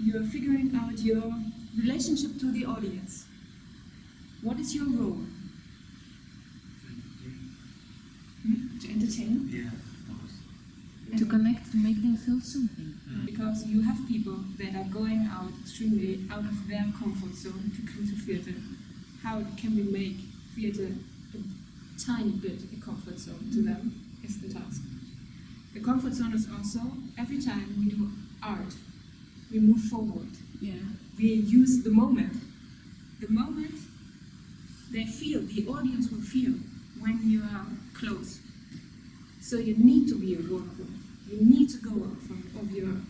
you're figuring out your relationship to the audience. What is your role? To entertain? Yeah. To connect, to make them feel something. Because you have people that are going out extremely out of their comfort zone to come to theatre. How can we make theatre a tiny bit a comfort zone to them is the task. The comfort zone is also, every time we do art, we move forward. Yeah. We use the moment. The moment they feel, the audience will feel when you are close. So you need to be a worker. You need to go out of your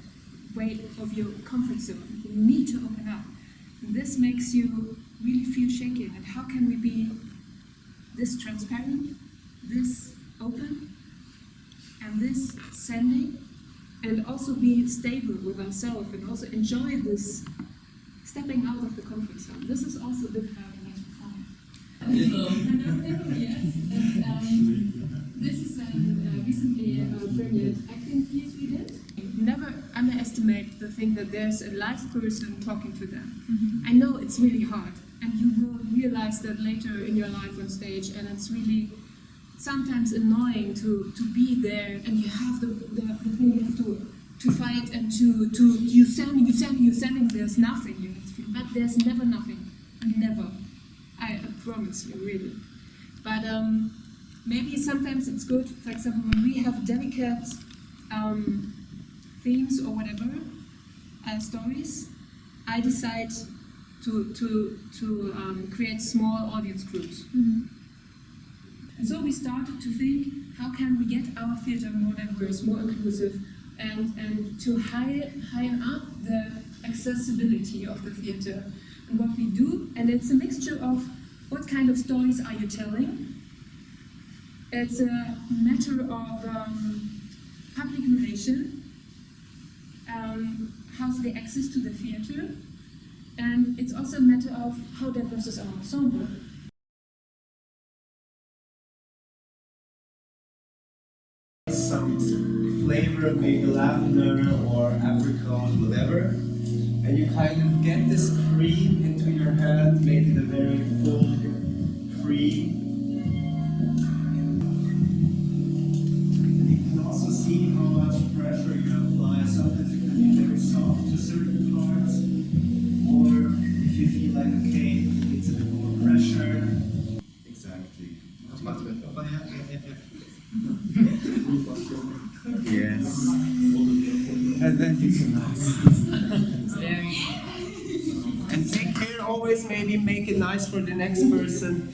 way, of your comfort zone. You need to open up. And this makes you really feel shaky. And how can we be this transparent, this open, and this sending, and also be stable with ourselves, and also enjoy this stepping out of the comfort zone. This is also the part of National Fund. Yes, and this is recently a brilliant acting piece we did. Never underestimate the thing that there's a live person talking to them. I know it's really hard, and you will realize that later in your life on stage, and it's really sometimes annoying to be there, and you have the thing you have to fight, and to you sending, there's nothing you have to feel, but there's never nothing, never. I promise you, really. But maybe sometimes it's good, for example, when we have delicate themes or whatever, stories, I decide to create small audience groups. And so we started to think, how can we get our theatre more diverse, more inclusive, and to higher up the accessibility of the theatre. And what we do, and it's a mixture of what kind of stories are you telling? It's a matter of public relation, how's the access to the theatre, and it's also a matter of how diverse is our ensemble. Some flavor, maybe lavender or apricot, whatever, and you kind of get this cream into your hand, made in a very full cream. And you can also see how much pressure you apply. Sometimes it can be very soft to certain parts, or if you feel like, okay, it's a bit more pressure. Exactly. Yes. And then you can and take care always, maybe make it nice for the next person.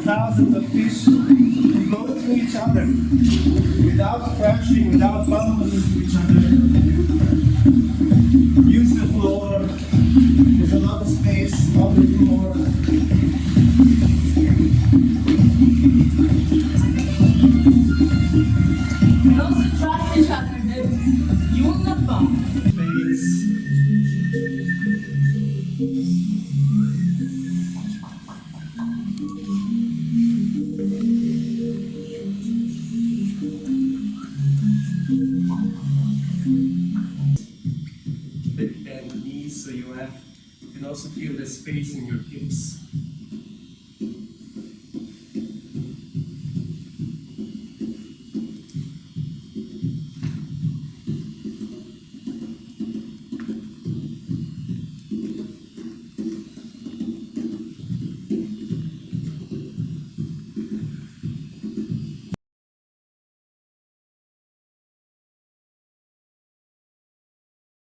Thousands of fish who go through each other without crashing, without bumping into each other. Use the floor. There's a lot of space on the floor. And also trust each other that you will not bump. Space. Bend the knees so you can also feel the space in your hips.